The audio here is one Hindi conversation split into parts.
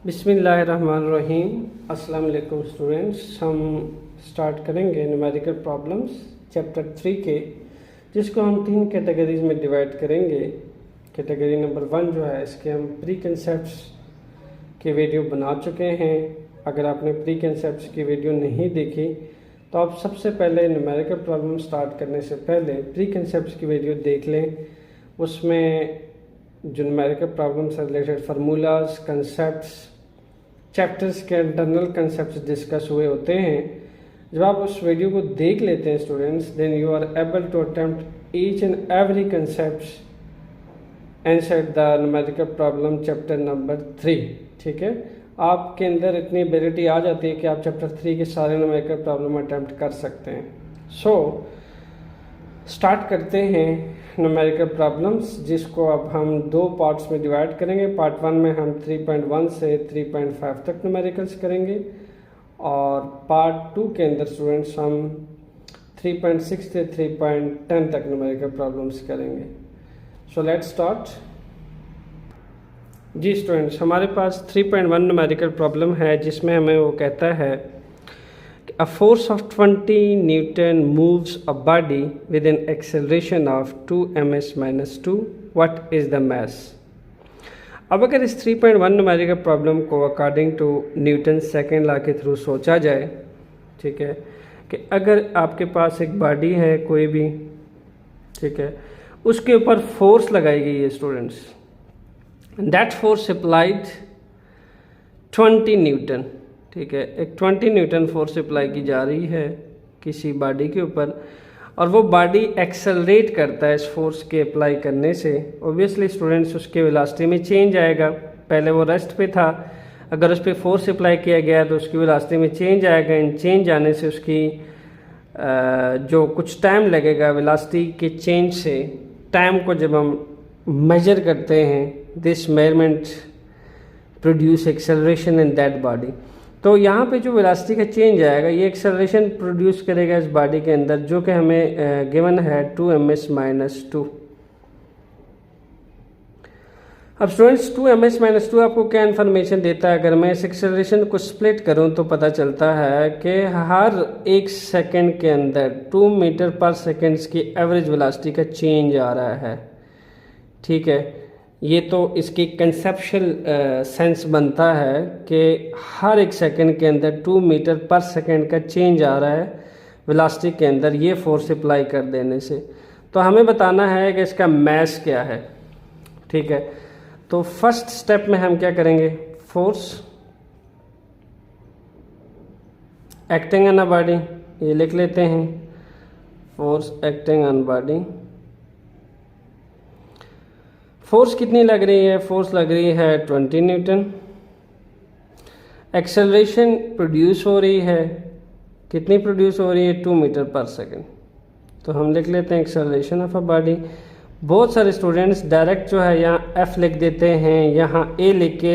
बिस्मिल्लाहिर्रहमानिर्रहीम। अस्सलाम वालेकुम स्टूडेंट्स। हम स्टार्ट करेंगे न्यूमेरिकल प्रॉब्लम्स चैप्टर 3 के, जिसको हम 3 कैटेगरीज में डिवाइड करेंगे। कैटेगरी नंबर 1 जो है, इसके हम प्री कंसेप्ट्स के वीडियो बना चुके हैं। अगर आपने प्री कंसेप्ट्स की वीडियो नहीं देखी तो आप सबसे पहले न्यूमेरिकल प्रॉब्लम स्टार्ट करने से पहले प्री कंसेप्ट्स की वीडियो देख लें। उसमें जो न्यूमेरिकल प्रॉब्लम से रिलेटेड फार्मूलाज, कंसेप्ट्स, चैप्टर्स के इंटरनल कंसेप्ट्स डिस्कस हुए होते हैं। जब आप उस वीडियो को देख लेते हैं students, then you are able to attempt each and every concepts answer the numerical problem chapter number 3। ठीक है, आपके अंदर इतनी एबिलिटी आ जाती है कि आप चैप्टर 3 के सारे न्यूमेरिकल प्रॉब्लम अटेम्प्ट कर सकते हैं। सो स्टार्ट करते हैं न्यूमेरिकल प्रॉब्लम्स, जिसको अब हम 2 पार्ट्स में डिवाइड करेंगे। पार्ट 1 में हम 3.1 से 3.5 तक न्यूमेरिकल्स करेंगे, और पार्ट 2 के अंदर स्टूडेंट्स हम 3.6 से 3.10 तक न्यूमेरिकल प्रॉब्लम्स करेंगे। So let's start. जी स्टूडेंट्स, हमारे पास 3.1 न्यूमेरिकल प्रॉब्लम है, जिसमें हमें वो कहता है A force of 20 Newton moves a body with an acceleration of 2 ms - 2. What is the mass? अब अगर इस 3.1 न्यूमेरिकल प्रॉब्लम को according to Newton second law के थ्रू सोचा जाए, ठीक है, कि अगर आपके पास एक बॉडी है कोई भी, ठीक है, उसके ऊपर फोर्स लगाई गई है students, that force applied 20 Newton. ठीक है, एक 20 न्यूटन फोर्स अप्लाई की जा रही है किसी बॉडी के ऊपर, और वो बॉडी एक्सेलरेट करता है इस फोर्स के अप्लाई करने से। ऑब्वियसली स्टूडेंट्स, उसके वेलोसिटी में चेंज आएगा। पहले वो रेस्ट पे था, अगर उस पर फोर्स अप्लाई किया गया तो उसकी वेलोसिटी में चेंज आएगा। इन चेंज आने से उसकी जो कुछ टाइम लगेगा वेलोसिटी के चेंज से, टाइम को जब हम मेजर करते हैं, this measurement produce acceleration in that body. तो यहाँ पे जो वेलोसिटी का चेंज आएगा, ये एक्सेलरेशन प्रोड्यूस करेगा इस बॉडी के अंदर, जो कि हमें गिवन है 2 ms - 2। अब स्टूडेंट्स, 2 ms - 2 आपको क्या इन्फॉर्मेशन देता है? अगर मैं इस एक्सेलरेशन को स्प्लिट करूँ तो पता चलता है कि हर 1 सेकेंड के अंदर 2 मीटर पर सेकेंड की एवरेज वेलोसिटी का चेंज आ रहा है। ठीक है, ये तो इसकी कंसेप्शुअल सेंस बनता है कि हर 1 सेकेंड के अंदर 2 मीटर पर सेकेंड का चेंज आ रहा है वेलोसिटी के अंदर, ये फोर्स अप्लाई कर देने से। तो हमें बताना है कि इसका मैस क्या है। ठीक है, तो फर्स्ट स्टेप में हम क्या करेंगे? Force acting on a body, ये लिख लेते हैं, force acting on body. Force कितनी लग रही है? फोर्स लग रही है 20 न्यूटन। एक्सेलरेशन प्रोड्यूस हो रही है, कितनी प्रोड्यूस हो रही है? 2 मीटर पर सेकेंड। तो हम लिख लेते हैं एक्सेलरेशन ऑफ अ बॉडी। बहुत सारे स्टूडेंट्स डायरेक्ट जो है यहाँ एफ लिख देते हैं, यहाँ ए लिख के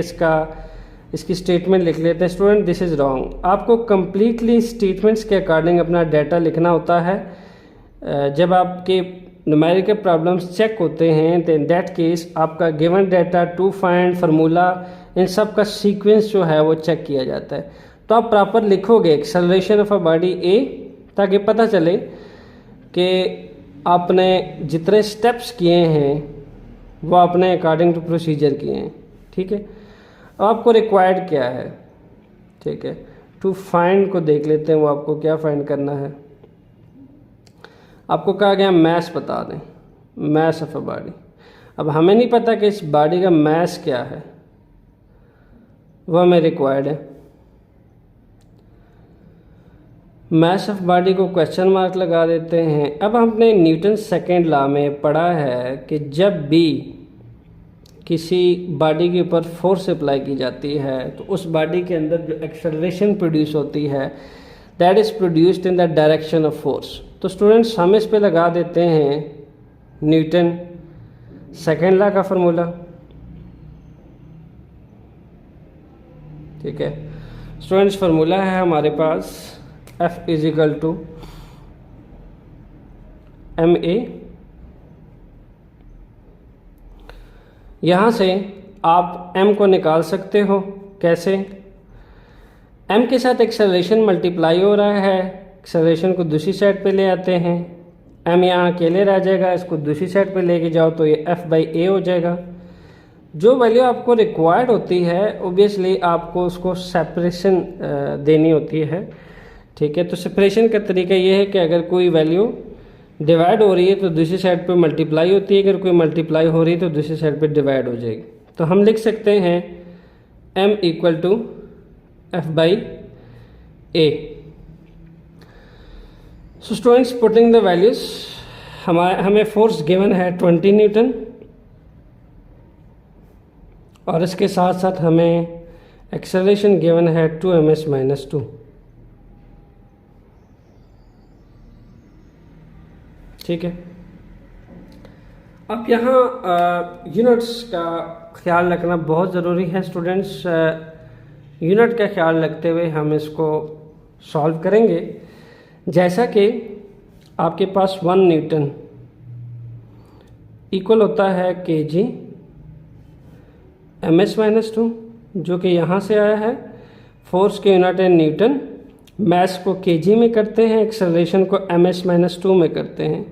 इसकी स्टेटमेंट लिख लेते हैं। Student, this is wrong. आपको कंप्लीटली स्टेटमेंट्स के अकॉर्डिंग अपना डाटा लिखना होता है। जब आपके न्यूमेरिकल प्रॉब्लम्स चेक होते हैं तो इन दैट केस आपका given data, to find, formula, इन सब का सीक्वेंस जो है वो चेक किया जाता है। तो आप प्रॉपर लिखोगे एक्सेलरेशन ऑफ अ बॉडी ए, ताकि पता चले कि आपने जितने स्टेप्स किए हैं वो आपने अकॉर्डिंग टू प्रोसीजर किए हैं। ठीक है, अब आपको रिक्वायर्ड क्या है? ठीक है, टू फाइंड को देख लेते हैं, वो आपको क्या फाइंड करना है। आपको कहा गया मैस बता दें, मैस ऑफ अ बॉडी। अब हमें नहीं पता कि इस बॉडी का मैस क्या है, वो हमें रिक्वायर्ड है। मैस ऑफ बॉडी को क्वेश्चन मार्क लगा देते हैं। अब हमने न्यूटन सेकेंड लॉ में पढ़ा है कि जब भी किसी बॉडी के ऊपर फोर्स अप्लाई की जाती है तो उस बॉडी के अंदर जो एक्सेलरेशन प्रोड्यूस होती है, that is produced in the direction of force. तो स्टूडेंट्स, हम इस पे लगा देते हैं न्यूटन सेकेंड लॉ का फार्मूला। ठीक है स्टूडेंट्स, फार्मूला है हमारे पास F = ma। यहाँ से आप m को निकाल सकते हो कैसे? m के साथ एक्सेलरेशन मल्टीप्लाई हो रहा है, एक्सेलरेशन को दूसरी साइड पे ले आते हैं, m यहाँ अकेले रह जाएगा, इसको दूसरी साइड पे लेके जाओ तो ये f/a हो जाएगा। जो वैल्यू आपको रिक्वायर्ड होती है ओबियसली आपको उसको सेपरेशन देनी होती है, ठीक है। तो सेपरेशन का तरीका ये है कि अगर कोई वैल्यू डिवाइड हो रही है तो दूसरी साइड पे मल्टीप्लाई होती है, अगर कोई मल्टीप्लाई हो रही है तो दूसरी साइड पे डिवाइड हो जाएगी। तो हम लिख सकते हैं m equal to f/a। So students putting the values, हमें फोर्स गिवन है 20 न्यूटन और इसके साथ साथ हमें एक्सेलरेशन गिवन है 2ms-2। ठीक है। अब यहाँ यूनिट्स का ख्याल रखना बहुत ज़रूरी है स्टूडेंट्स। यूनिट का ख्याल रखते हुए हम इसको सॉल्व करेंगे। जैसा कि आपके पास 1 न्यूटन इक्वल होता है kg ms-2, जो कि यहाँ से आया है। फोर्स के यूनिट है न्यूटन, मैस को kg में करते हैं, एक्सेलरेशन को ms-2 में करते हैं,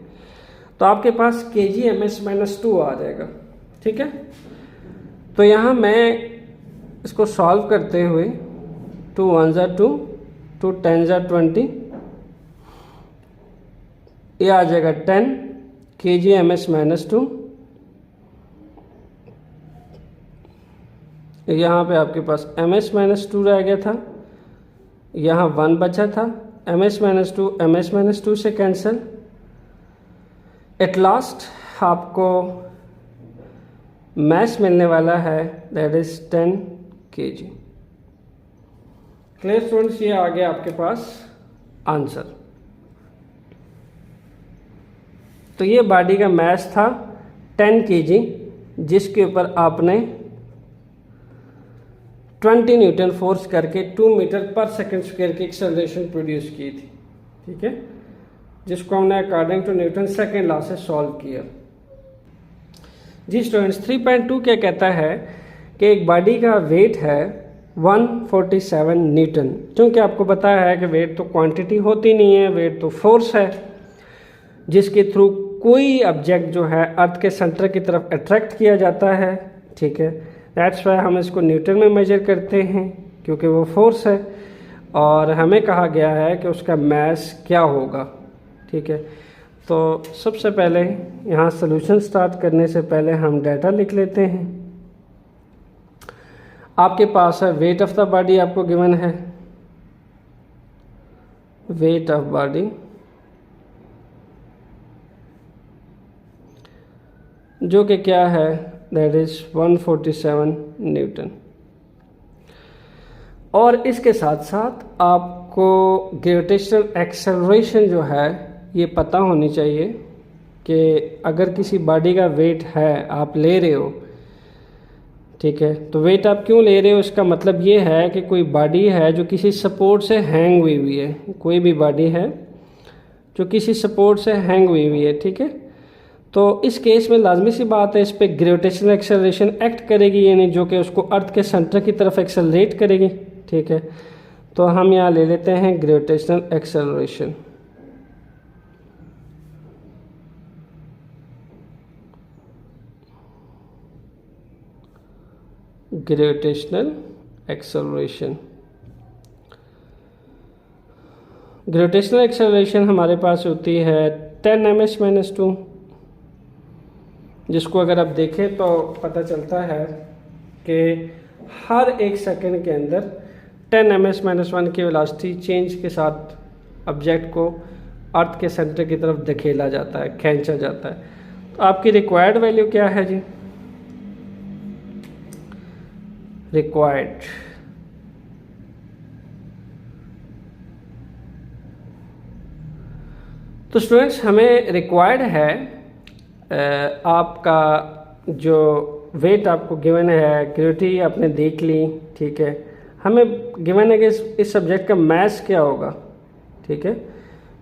तो आपके पास kg ms-2 आ जाएगा। ठीक है। तो यहाँ मैं इसको सॉल्व करते हुए 2 1 2 2 10 20, ये आ जाएगा 10 kg ms-2। यहाँ पे आपके पास ms-2 रह गया था, यहाँ 1 बचा था, ms-2 से कैंसिल। एट लास्ट आपको मैस मिलने वाला है, that is 10 kg। Clear students, ये आ गया आपके पास आंसर। तो ये बॉडी का मैस था 10 kg, जिसके ऊपर आपने 20 न्यूटन फोर्स करके 2 मीटर पर सेकंड स्क्वायर की एक्सेलरेशन प्रोड्यूस की थी। ठीक है, जिसको हमने according to Newton second law से सॉल्व किया। जी स्टूडेंट्स, 3.2 क्या कहता है कि एक बॉडी का वेट है 147 न्यूटन। क्योंकि आपको पता है कि वेट तो क्वांटिटी होती नहीं है, वेट तो फोर्स है जिसके थ्रू कोई ऑब्जेक्ट जो है अर्थ के सेंटर की तरफ अट्रैक्ट किया जाता है। ठीक है, दैट्स वाई हम इसको न्यूटन में मेजर करते हैं, क्योंकि वो फोर्स है और हमें कहा गया है कि उसका मैस क्या होगा। ठीक है, तो सबसे पहले यहाँ सॉल्यूशन स्टार्ट करने से पहले हम डाटा लिख लेते हैं। आपके पास है वेट ऑफ द बॉडी, आपको गिवन है वेट ऑफ बॉडी, जो कि क्या है, दैट इज 147 न्यूटन। और इसके साथ साथ आपको ग्रेविटेशनल एक्सेलरेशन जो है ये पता होनी चाहिए कि अगर किसी बॉडी का वेट है आप ले रहे हो, ठीक है, तो वेट आप क्यों ले रहे हो, इसका मतलब ये है कि कोई बॉडी है जो किसी सपोर्ट से हैंग हुई हुई है, कोई भी बॉडी है जो किसी सपोर्ट से हैंग हुई हुई है। ठीक है, तो इस केस में लाजमी सी बात है इस पर ग्रेविटेशनल एक्सेलरेशन एक्ट करेगी, यानी जो कि उसको अर्थ के सेंटर की तरफ एक्सेलरेट करेगी। ठीक है, तो हम यहाँ ले लेते हैं gravitational acceleration. Gravitational acceleration, gravitational acceleration हमारे पास होती है 10 ms-2, जिसको अगर आप देखें तो पता चलता है कि हर एक सेकंड के अंदर 10 ms-1 की वेलोसिटी चेंज के साथ ऑब्जेक्ट को अर्थ के सेंटर की तरफ धकेला जाता है, खींचा जाता है। तो आपकी रिक्वायर्ड वैल्यू क्या है जी? रिक्वायर्ड तो स्टूडेंट्स हमें रिक्वायर्ड है आपका जो वेट आपको गिवन है, ग्रेविटी आपने देख ली। ठीक है, हमें गिवन है कि इस सब्जेक्ट का मैस क्या होगा। ठीक है,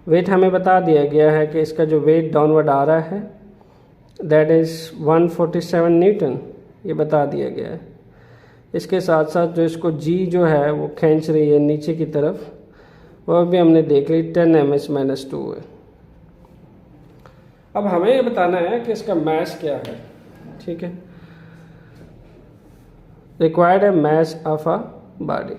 वेट हमें बता दिया गया है कि इसका जो वेट डाउनवर्ड आ रहा है दैट इज़ 147 न्यूटन, ये बता दिया गया है। इसके साथ साथ जो इसको जी जो है वो खींच रही है नीचे की तरफ, वो भी हमने देख ली 10 ms-2 है। अब हमें ये बताना है कि इसका मास क्या है। ठीक है, रिक्वायर्ड है मास ऑफ अ बॉडी।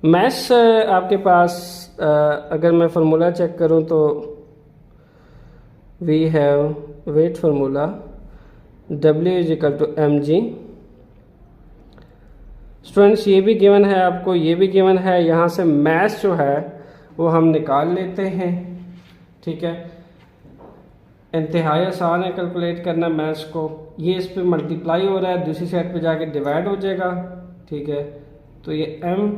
मास आपके पास अगर मैं फार्मूला चेक करूं तो we have weight formula W is equal to mg। Students ये भी गिवन है आपको, ये भी गिवन है, यहाँ से मास जो है वो हम निकाल लेते हैं। ठीक है, इंतहाई आसान है कैलकुलेट करना मास को। ये इस पे मल्टीप्लाई हो रहा है, दूसरी साइड पे जाके डिवाइड हो जाएगा। ठीक है, तो ये m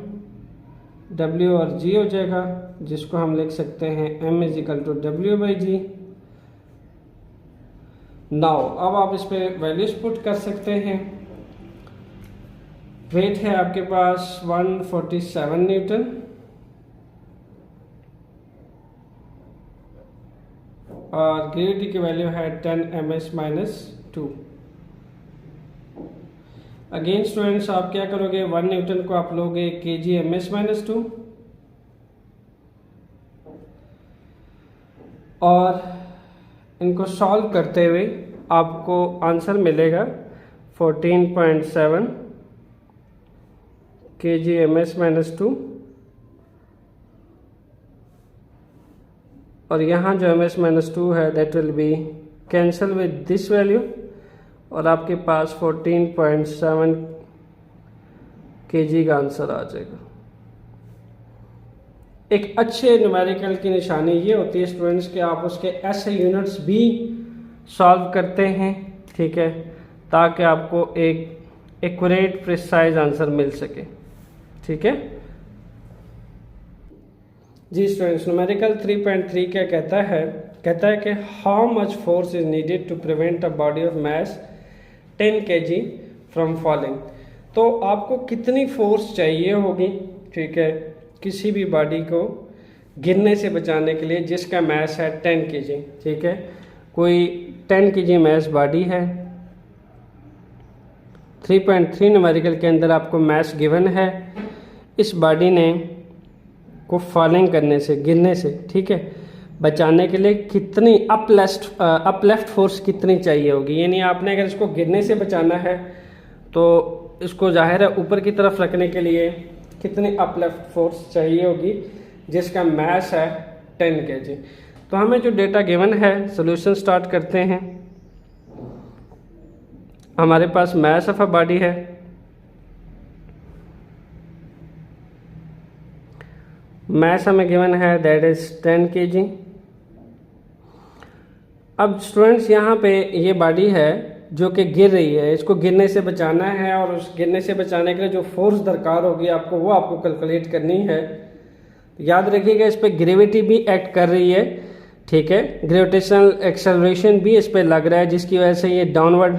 W और g हो जाएगा, जिसको हम लिख सकते हैं m is equal to W/g। Now अब आप इस पे वैल्यूज पुट कर सकते हैं। वेट है आपके पास 147 न्यूटन और ग्रेविटी की वैल्यू है 10 ms-2। अगेन स्टूडेंट्स आप क्या करोगे, 1 न्यूटन को आप लोगे kg ms-2 और इनको सॉल्व करते हुए आपको आंसर मिलेगा 14.7 kg ms-2 और यहाँ जो ms-2 है that will be cancel with this value और आपके पास 14.7 kg का आंसर आ जाएगा। एक अच्छे न्यूमेरिकल की निशानी ये होती है स्टूडेंट्स कि आप उसके ऐसे यूनिट्स भी सॉल्व करते हैं। ठीक है, ताकि आपको एक एक्यूरेट प्रिसाइज आंसर मिल सके। ठीक है जी स्टूडेंट्स, न्यूमेरिकल 3.3 क्या कहता है कि how much force is needed to prevent a body of mass 10 kg from falling. तो आपको कितनी फोर्स चाहिए होगी, ठीक है, किसी भी बॉडी को गिरने से बचाने के लिए जिसका मास है 10 kg। ठीक है, कोई 10 kg मास बॉडी है, 3.3 न्यूमेरिकल के अंदर आपको मास गिवन है, इस बॉडी ने को फॉलिंग करने से, गिरने से, ठीक है, बचाने के लिए कितनी अप लेफ्ट फोर्स कितनी चाहिए होगी। यानी आपने अगर इसको गिरने से बचाना है तो इसको जाहिर है ऊपर की तरफ रखने के लिए कितनी अप लेफ्ट फोर्स चाहिए होगी जिसका मास है 10 kg। तो हमें जो डेटा गिवन है, सॉल्यूशन स्टार्ट करते हैं। हमारे पास मास ऑफ अ बॉडी है, मास हमें गिवन है दैट इज 10 kg। अब स्टूडेंट्स यहाँ पे ये बॉडी है जो कि गिर रही है, इसको गिरने से बचाना है और उस गिरने से बचाने के लिए जो फोर्स दरकार होगी आपको वो आपको कैलकुलेट करनी है। याद रखिएगा इस पे ग्रेविटी भी एक्ट कर रही है। ठीक है, ग्रेविटेशनल एक्सेलरेशन भी इस पे लग रहा है जिसकी वजह से ये डाउनवर्ड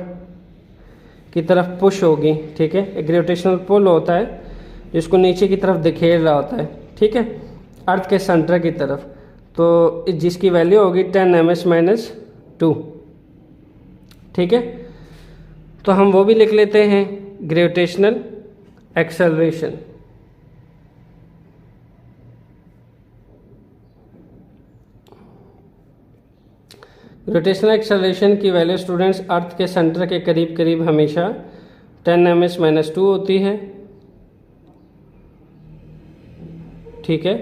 की तरफ पुश होगी। ठीक है, ग्रेविटेशनल पुल होता है जिसको नीचे की तरफ धकेल रहा होता है, ठीक है, अर्थ के सेंटर की तरफ, तो जिसकी वैल्यू होगी 10 ms-2। ठीक है, तो हम वो भी लिख लेते हैं, ग्रेविटेशनल एक्सेलरेशन। ग्रेविटेशनल एक्सेलरेशन की वैल्यू स्टूडेंट्स अर्थ के सेंटर के करीब करीब हमेशा 10 ms-2 होती है। ठीक है,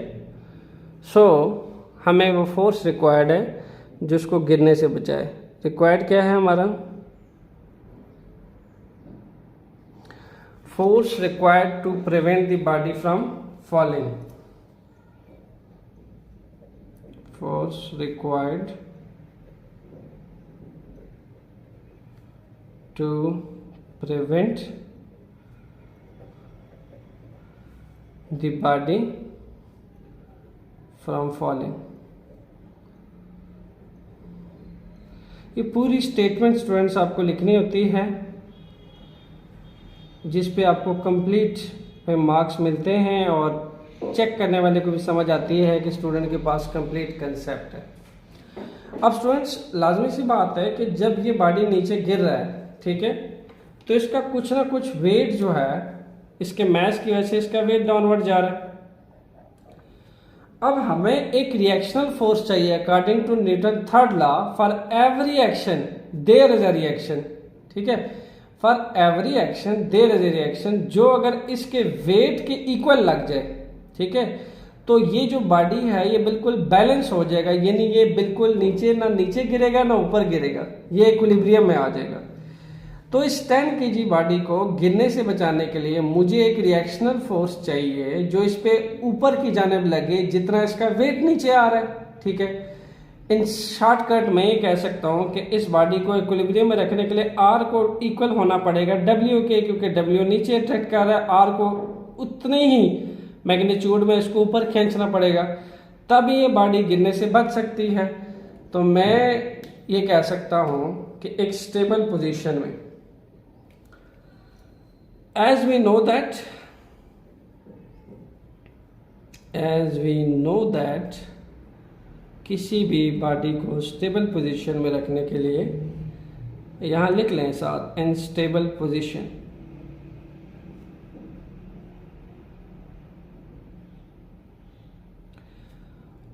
सो हमें वो फोर्स रिक्वायर्ड है जिसको गिरने से बचाए। रिक्वायर्ड क्या है हमारा, force required to prevent the body from falling. Force required to prevent the body from falling. ये पूरी स्टेटमेंट स्टूडेंट्स आपको लिखनी होती है जिस पे आपको कंप्लीट पे मार्क्स मिलते हैं और चेक करने वाले को भी समझ आती है कि स्टूडेंट के पास कंप्लीट कंसेप्ट है। अब स्टूडेंट्स लाजमी सी बात है कि जब ये बॉडी नीचे गिर रहा है, ठीक है, तो इसका कुछ ना कुछ वेट जो है इसके मैस की वजह से इसका वेट डाउनवर्ड जा रहा है। अब हमें एक रिएक्शनल फोर्स चाहिए according to Newton third law for every action there is a reaction, ठीक है, for every action there is a reaction, जो अगर इसके वेट के इक्वल लग जाए, ठीक है, तो ये जो बॉडी है ये बिल्कुल बैलेंस हो जाएगा, यानी ये बिल्कुल नीचे ना नीचे गिरेगा ना ऊपर गिरेगा, ये इक्विलिब्रियम में आ जाएगा। तो इस 10 kg बॉडी को गिरने से बचाने के लिए मुझे एक रिएक्शनल फोर्स चाहिए जो इस पे ऊपर की जानिब लगे जितना इसका वेट नीचे आ रहा है, ठीक है। इन शॉर्टकट में ये कह सकता हूं कि इस बॉडी को इक्विलिब्रियम में रखने के लिए आर को इक्वल होना पड़ेगा डब्ल्यू के, क्योंकि डब्ल्यू नीचे अट्रैक्ट कर रहा है, आर को उतने ही मैग्नीट्यूड में इसको ऊपर खींचना पड़ेगा, तब ये बॉडी गिरने से बच सकती है। तो मैं ये कह सकता हूं कि एक स्टेबल पोजीशन में, as we know that किसी भी बॉडी को स्टेबल पोजीशन में रखने के लिए यहां लिख लें साथ इन स्टेबल पोजीशन,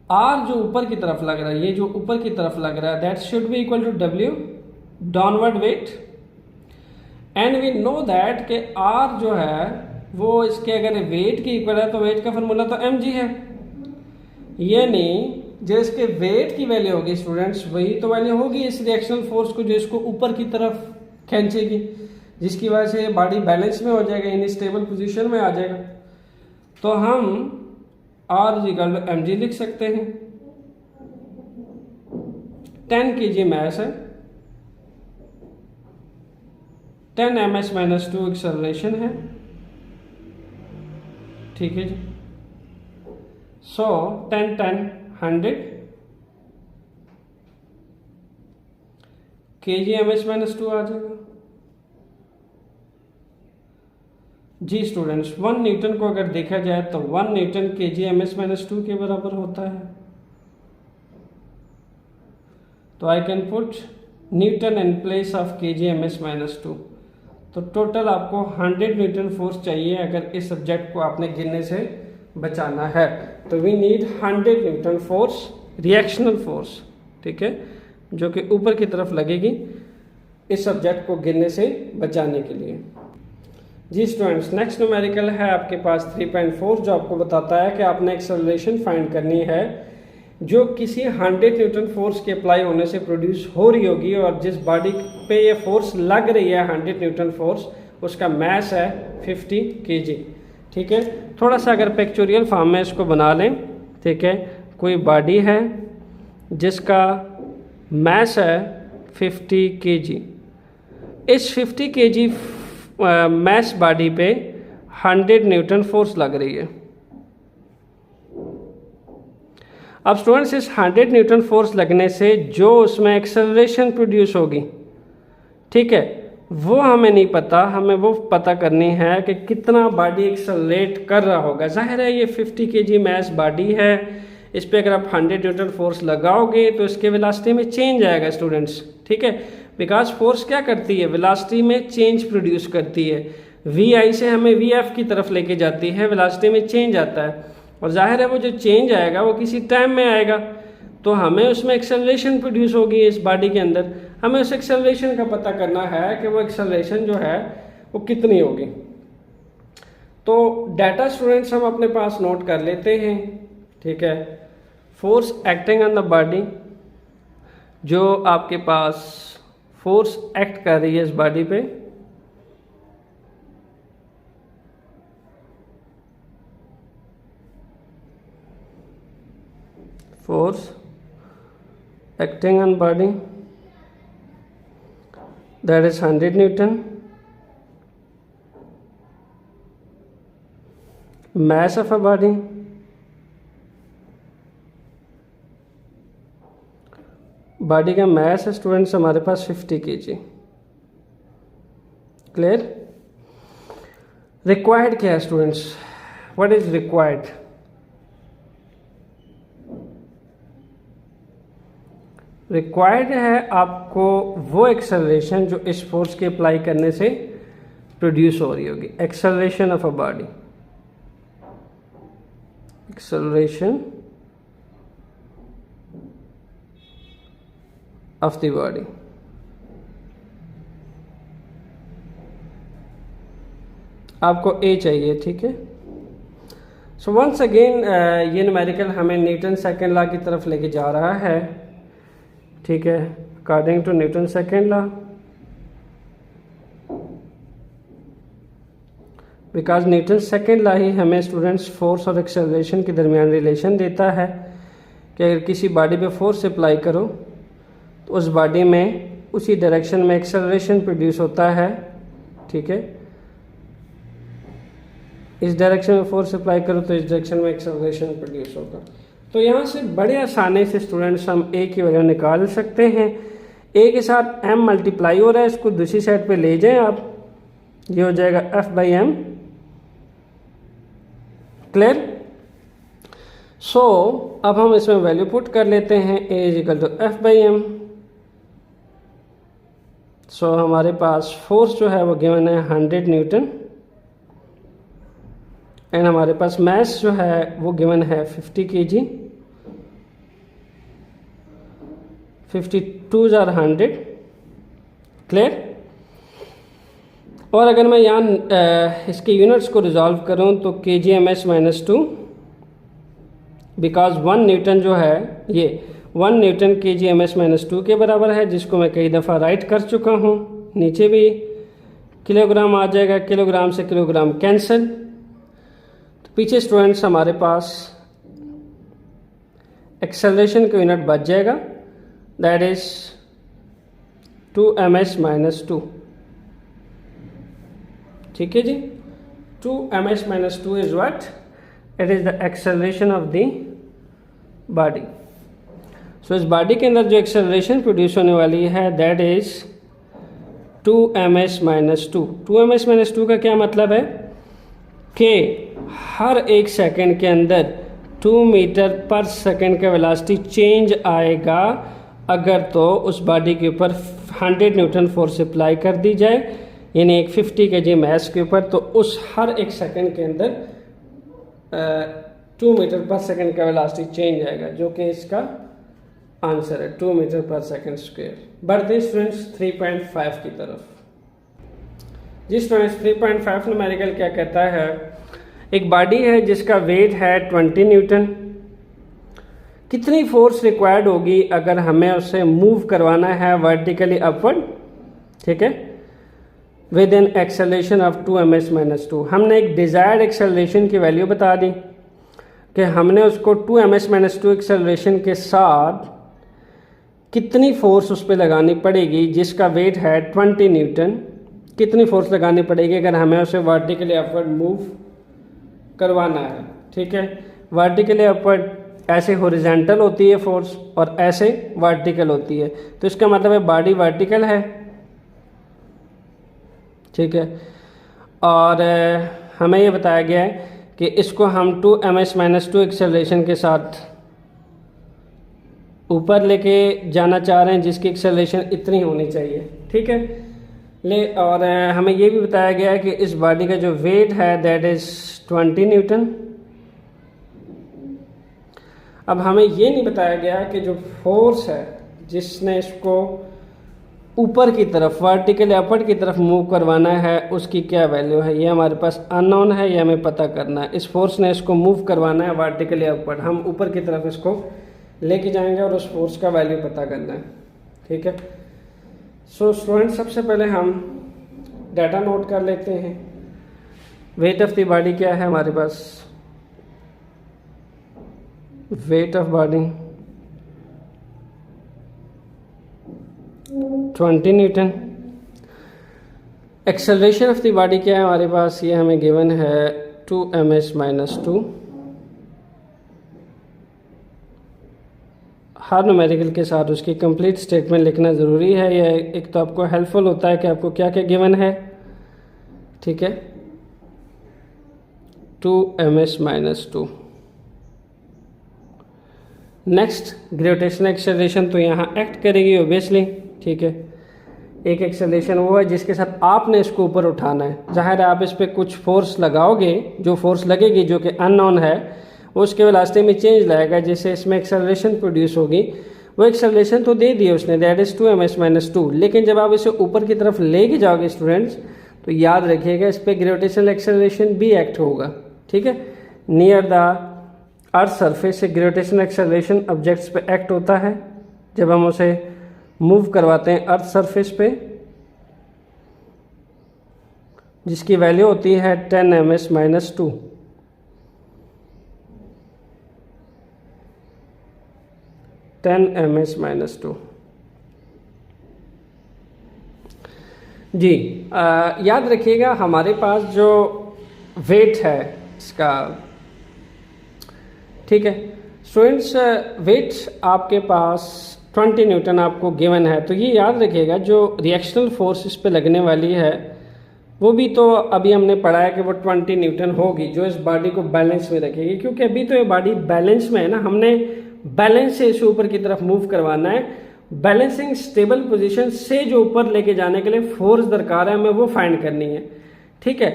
आर जो ऊपर की तरफ लग रहा है, ये जो ऊपर की तरफ लग रहा है, that should be equal to W downward weight, and we know that के आर जो है वो इसके अगर वेट की इक्वल है तो वेट का फॉर्मूला तो एम जी है, यानी जो इसके वेट की वैल्यू होगी स्टूडेंट्स वही तो वैल्यू होगी इस रिएक्शनल फोर्स को जो इसको ऊपर की तरफ खींचेगी, जिसकी वजह से बॉडी बैलेंस में हो जाएगा, यानी स्टेबल पोजीशन में आ जाएगा। तो हम R equal to M G लिख सकते हैं। 10 kg मैस है, 10 ms माइनस 2 एक्सेलरेशन है, ठीक है जी। सो 10 10 100 kg ms माइनस 2 आ जाएगा जी। स्टूडेंट्स 1 न्यूटन को अगर देखा जाए तो 1 न्यूटन kg ms माइनस 2 के बराबर होता है। तो I can put Newton in place of kg ms minus 2। तो टोटल आपको 100 न्यूटन फोर्स चाहिए अगर इस सब्जेक्ट को आपने गिरने से बचाना है। तो we need 100 newton force, reactional force, ठीक है, जो कि ऊपर की तरफ लगेगी इस सब्जेक्ट को गिरने से बचाने के लिए। जी स्टूडेंट्स, नेक्स्ट न्यूमेरिकल है आपके पास 3.4 जो आपको बताता है कि आपने एक्सेलरेशन फाइंड करनी है जो किसी 100 न्यूटन फोर्स के अप्लाई होने से प्रोड्यूस हो रही होगी, और जिस बॉडी पे ये फोर्स लग रही है 100 न्यूटन फोर्स उसका मैस है 50 kg, ठीक है। थोड़ा सा अगर पिक्चोरियल फॉर्म में इसको बना लें, ठीक है, कोई बॉडी है जिसका मैस है 50 kg, इस 50 kg मैस बॉडी पे 100 न्यूटन फोर्स लग रही है। अब स्टूडेंट्स इस 100 न्यूटन फोर्स लगने से जो उसमें एक्सेलरेशन प्रोड्यूस होगी, ठीक है, वो हमें नहीं पता, हमें वो पता करनी है कि कितना बॉडी एक्सेलरेट कर रहा होगा। जाहिर है ये 50 kg मैस बॉडी है, इस पे अगर आप 100 न्यूटन फोर्स लगाओगे तो इसके वेलोसिटी में चेंज आएगा स्टूडेंट्स, ठीक है, बिकॉज फोर्स क्या करती है, वेलोसिटी में चेंज प्रोड्यूस करती है। वी आई से हमें वी एफ की तरफ लेके जाती है, वेलोसिटी में चेंज आता है, और जाहिर है वो जो चेंज आएगा वो किसी टाइम में आएगा, तो हमें उसमें एक्सेलरेशन प्रोड्यूस होगी इस बॉडी के अंदर। हमें उस एक्सेलरेशन का पता करना है कि वो एक्सेलरेशन जो है वो कितनी होगी। तो डाटा स्टूडेंट्स हम अपने पास नोट कर लेते हैं, ठीक है। Force acting on the body, जो आपके पास फोर्स एक्ट कर रही है इस बॉडी पे, force acting on body, that is 100 Newton. Mass of a body, body का मैस है स्टूडेंट्स हमारे पास 50 kg। क्लियर? रिक्वायर्ड क्या है स्टूडेंट्स, व्हाट इज रिक्वायर्ड है आपको वो एक्सेलरेशन जो इस फोर्स के अप्लाई करने से प्रोड्यूस हो रही होगी। Acceleration of a body, acceleration of the body. आपको ए चाहिए, ठीक है। सो वंस अगेन ये न्यूमेरिकल हमें न्यूटन सेकेंड लॉ की तरफ लेके जा रहा है, ठीक है। According to Newton second law, because Newton second law ही हमें स्टूडेंट्स फोर्स और एक्सेलरेशन के दरमियान रिलेशन देता है कि अगर किसी बॉडी पे फोर्स अप्लाई करो तो उस बॉडी में उसी डायरेक्शन में एक्सेलरेशन प्रोड्यूस होता है, ठीक है। इस डायरेक्शन में फोर्स अप्लाई करो तो इस डायरेक्शन में एक्सेलरेशन प्रोड्यूस होगा। तो यहाँ से बड़े आसानी से स्टूडेंट्स हम ए की वैल्यू निकाल सकते हैं। ए के साथ एम मल्टीप्लाई हो रहा है, इसको दूसरी साइड पे ले जाएं आप, ये हो जाएगा F by M. Clear? So अब हम इसमें वैल्यू पुट कर लेते हैं, A is equal to F by M. So हमारे पास फोर्स जो है वो गिवन है 100 न्यूटन एंड हमारे पास मास जो है वो गिवन है 50 kg। 52 आर 100। क्लियर? और अगर मैं यहाँ इसके यूनिट्स को रिजॉल्व करूँ तो kgms माइनस 2, बिकॉज 1 न्यूटन जो है ये 1 न्यूटन kgms माइनस 2 के बराबर है, जिसको मैं कई दफ़ा राइट कर चुका हूँ। नीचे भी किलोग्राम आ जाएगा, किलोग्राम से किलोग्राम कैंसिल। तो पीछे स्टूडेंट्स हमारे पास एक्सेलरेशन का यूनिट बच जाएगा, दैट इज 2ms माइनस 2। ठीक है जी, 2ms minus 2 is what? It is the acceleration of the body. So इस बॉडी के अंदर जो एक्सेलरेशन प्रोड्यूस होने वाली है that is 2ms minus 2। 2ms minus 2 का क्या मतलब है कि हर एक सेकंड के अंदर 2 मीटर पर सेकंड का वेलोसिटी चेंज आएगा अगर तो उस बॉडी के ऊपर 100 न्यूटन फोर्स अप्लाई कर दी जाए, यानी एक 50 kg मास के ऊपर, तो उस हर एक सेकंड के अंदर 2 मीटर पर सेकंड का वेलोसिटी चेंज आएगा, जो कि इसका आंसर है 2 मीटर पर सेकंड स्क्वायर। बढ़ते स्टूडेंट्स 3.5 की तरफ। जी स्टूडेंट्स 3.5 न्यूमेरिकल क्या कहता है? एक बॉडी है जिसका वेट है 20 न्यूटन। कितनी फोर्स रिक्वायर्ड होगी अगर हमें उसे मूव करवाना है वर्टिकली अपवर्ड, ठीक है, with an acceleration of 2ms minus 2। हमने एक डिजायर्ड एक्सेलरेशन की वैल्यू बता दी कि हमने उसको 2ms माइनस 2 एक्सेलरेशन के साथ कितनी फोर्स उस पर लगानी पड़ेगी, जिसका वेट है 20 न्यूटन। कितनी फोर्स लगानी पड़ेगी अगर हमें उसे वर्टिकली अपवर्ड मूव करवाना है, ठीक है। वर्टिकली अपवर्ड ऐसे हॉरिजॉन्टल होती है फोर्स और ऐसे वर्टिकल होती है, तो इसका मतलब है बॉडी वर्टिकल है, ठीक है। और हमें ये बताया गया है कि इसको हम 2ms माइनस 2 एक्सेलरेशन के साथ ऊपर लेके जाना चाह रहे हैं, जिसकी एक्सेलरेशन इतनी होनी चाहिए, ठीक है। और हमें ये भी बताया गया है कि इस बॉडी का जो वेट है दैट इज 20 न्यूटन। अब हमें ये नहीं बताया गया कि जो फोर्स है जिसने इसको ऊपर की तरफ वर्टिकली अपवर्ड की तरफ मूव करवाना है उसकी क्या वैल्यू है। ये हमारे पास अननोन है, ये हमें पता करना है। इस फोर्स ने इसको मूव करवाना है वर्टिकली अपवर्ड, हम ऊपर की तरफ इसको लेके जाएंगे और उस फोर्स का वैल्यू पता करना है, ठीक है। सो स्टूडेंट सबसे पहले हम डाटा नोट कर लेते हैं। वेट ऑफ द बॉडी क्या है हमारे पास? Weight of body 20 Newton. Acceleration of the body क्या है हमारे पास? ये हमें गिवन है 2ms माइनस 2। हर न्यूमेरिकल के साथ उसकी कंप्लीट स्टेटमेंट लिखना ज़रूरी है। यह एक तो आपको हेल्पफुल होता है कि आपको क्या क्या गिवन है, ठीक है। 2ms minus 2 next gravitational acceleration तो यहाँ एक्ट करेगी ओबियसली, ठीक है। एक एक्सेलरेशन वो है जिसके साथ आपने इसको ऊपर उठाना है। जाहिर है आप इस पर कुछ फोर्स लगाओगे, जो फोर्स लगेगी जो कि अननोन है, वो उसके वेलोसिटी में चेंज लाएगा, जिससे इसमें एक्सेलरेशन प्रोड्यूस होगी। वो एक्सेलरेशन तो दे दी उसने, दैट इज 2ms-2, लेकिन जब आप इसे ऊपर की तरफ लेके जाओगे स्टूडेंट्स, तो याद रखिएगा इस पर ग्रेविटेशनल एक्सेलरेशन भी एक्ट होगा, ठीक है। नियर द अर्थ सरफेस से ग्रेविटेशनल एक्सेलरेशन ऑब्जेक्ट्स पे एक्ट होता है जब हम उसे मूव करवाते हैं अर्थ सरफेस पे, जिसकी वैल्यू होती है 10ms-2। जी याद रखिएगा हमारे पास जो वेट है इसका, ठीक है स्टूडेंट्स, वेट आपके पास 20 न्यूटन आपको गिवन है। तो ये याद रखिएगा जो रिएक्शनल फोर्स इस पे लगने वाली है वो भी तो अभी हमने पढ़ा है कि वो 20 न्यूटन होगी, जो इस बॉडी को बैलेंस में रखेगी, क्योंकि अभी तो ये बॉडी बैलेंस में है ना, हमने बैलेंस से इसे ऊपर की तरफ मूव करवाना है। बैलेंसिंग स्टेबल पोजीशन से जो ऊपर लेके जाने के लिए फोर्स दरकार है हमें वो फाइंड करनी है, ठीक है।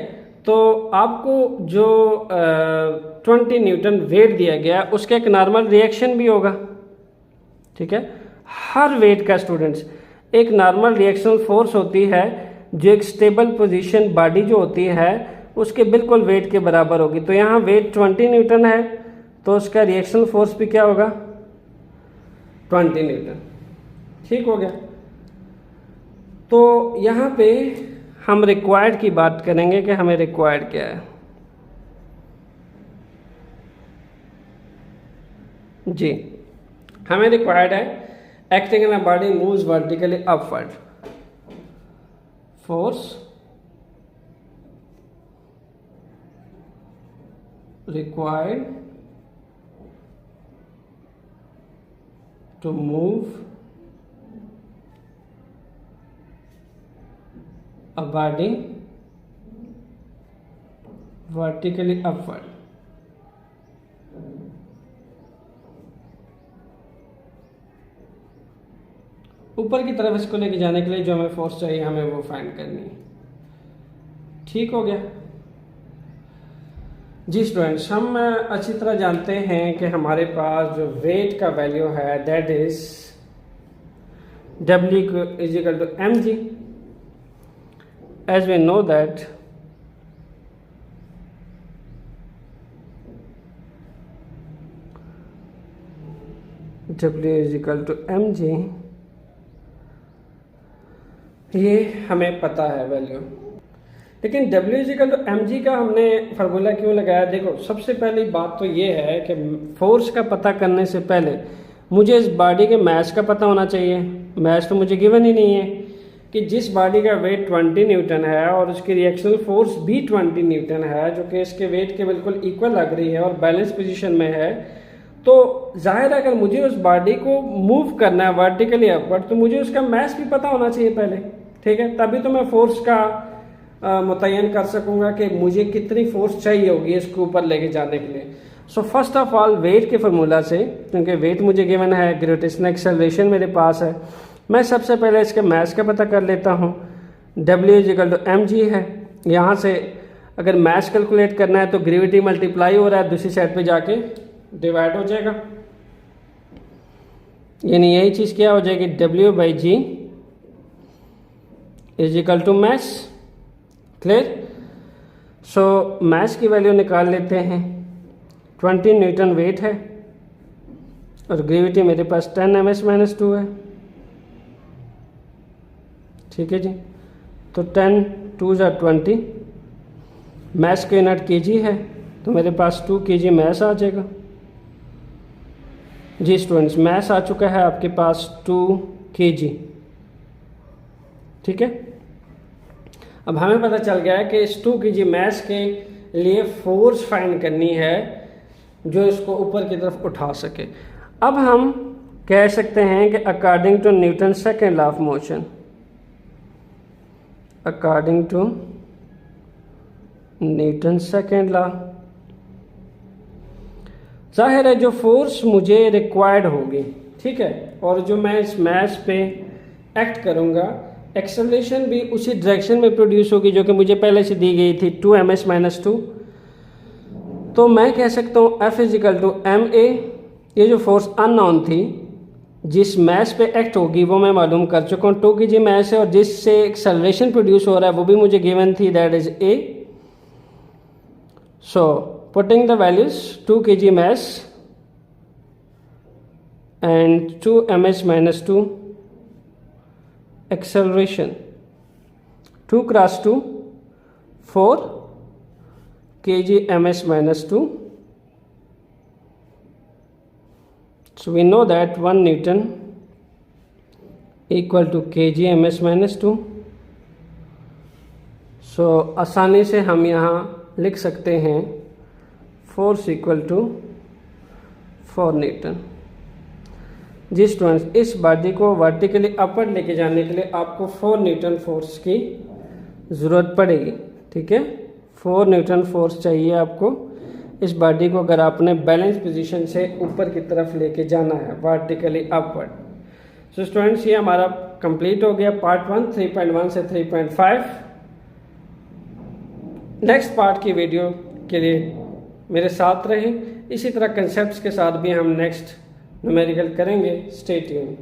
तो आपको जो 20 न्यूटन वेट दिया गया उसका एक नॉर्मल रिएक्शन भी होगा, ठीक है। हर वेट का स्टूडेंट्स एक नॉर्मल रिएक्शनल फोर्स होती है जो एक स्टेबल पोजीशन बॉडी जो होती है उसके बिल्कुल वेट के बराबर होगी। तो यहाँ वेट 20 न्यूटन है तो उसका रिएक्शनल फोर्स भी क्या होगा, 20 न्यूटन, ठीक हो गया। तो यहाँ पे हम रिक्वायर्ड की बात करेंगे कि हमें रिक्वायर्ड क्या है। जी हमें रिक्वायर्ड है acting in a body moves vertically upward, force required to move a body vertically upward। ऊपर की तरफ इसको लेके जाने के लिए जो हमें फोर्स चाहिए हमें वो फाइंड करनी है, ठीक हो गया जी स्टूडेंट्स। हम अच्छी तरह जानते हैं कि हमारे पास जो वेट का वैल्यू है that is W is equal to mg। As we know that W is equal to mg, ये हमें पता है वैल्यू। लेकिन W is equal to mg का हमने फार्मूला क्यों लगाया, देखो सबसे पहली बात तो ये है कि फोर्स का पता करने से पहले मुझे इस बॉडी के मास का पता होना चाहिए। मास तो मुझे गिवन ही नहीं है कि जिस बॉडी का वेट 20 न्यूटन है और उसकी रिएक्शनल फोर्स भी 20 न्यूटन है, जो कि इसके वेट के बिल्कुल इक्वल लग रही है और बैलेंस पोजीशन में है, तो जाहिर है अगर मुझे उस बॉडी को मूव करना है वर्टिकली अपवर्ड तो मुझे उसका मास भी पता होना चाहिए पहले, ठीक है। तभी तो मैं फोर्स का मुतय्यन कर सकूंगा कि मुझे कितनी फोर्स चाहिए होगी इसको ऊपर लेके जाने के लिए। So first of all weight के फार्मूला से, क्योंकि वेट मुझे गिवन है, ग्रेविटेशनल एक्सेलरेशन मेरे पास है, मैं सबसे पहले इसके मास का पता कर लेता हूँ। W is equal to mg है। यहाँ से अगर मास कैलकुलेट करना है तो ग्रेविटी मल्टीप्लाई हो रहा है, दूसरी साइड पे जाके डिवाइड हो जाएगा, यानी यही चीज़ क्या हो जाएगी, W/g is equal to mass. Clear. So mass की वैल्यू निकाल लेते हैं। 20 न्यूटन वेट है और ग्रेविटी मेरे पास 10ms-2 है, ठीक है जी। तो 10 2 = 20, मास के यूनिट kg है तो मेरे पास 2 kg मास आ जाएगा। जी स्टूडेंट्स मास आ चुका है आपके पास 2 kg, ठीक है। अब हमें पता चल गया है कि इस 2 kg मास के लिए फोर्स फाइंड करनी है जो इसको ऊपर की तरफ उठा सके। अब हम कह सकते हैं कि according to Newton second law of motion, according to Newton second law, जाहिर है जो फोर्स मुझे रिक्वायर्ड होगी, ठीक है, और जो मैं इस मैश पे एक्ट करूँगा, एक्सेलरेशन भी उसी डायरेक्शन में प्रोड्यूस होगी जो कि मुझे पहले से दी गई थी 2ms-2। तो मैं कह सकता हूँ F इजिकल टू ma, ये जो फोर्स अननोन थी जिस मैश पे एक्ट होगी वो मैं मालूम कर चुका हूँ, 2 kg मैश है, और जिससे एक्सेलरेशन प्रोड्यूस हो रहा है वो भी मुझे गिवन थी, that is a। So putting the values 2 kg mass and 2ms-2 acceleration 2 × 2 4 kg ms-2. So we know that 1 Newton equal to kg ms-2. So आसानी से हम यहाँ लिख सकते हैं फोर्स इक्वल टू 4 न्यूटन। जी स्टूडेंट्स, इस बॉडी को वर्टिकली अपवर्ड लेके जाने के लिए आपको 4 न्यूटन फोर्स की ज़रूरत पड़ेगी, ठीक है। 4 न्यूटन फोर्स चाहिए आपको इस बॉडी को अगर आपने बैलेंस पोजीशन से ऊपर की तरफ लेके जाना है वर्टिकली अपवर्ड। सो स्टूडेंट्स, ये हमारा कंप्लीट हो गया पार्ट 1 3.1 से 3.5। नेक्स्ट पार्ट की वीडियो के लिए मेरे साथ रहें, इसी तरह कंसेप्ट्स के साथ भी हम नेक्स्ट न्यूमेरिकल करेंगे। Stay tuned.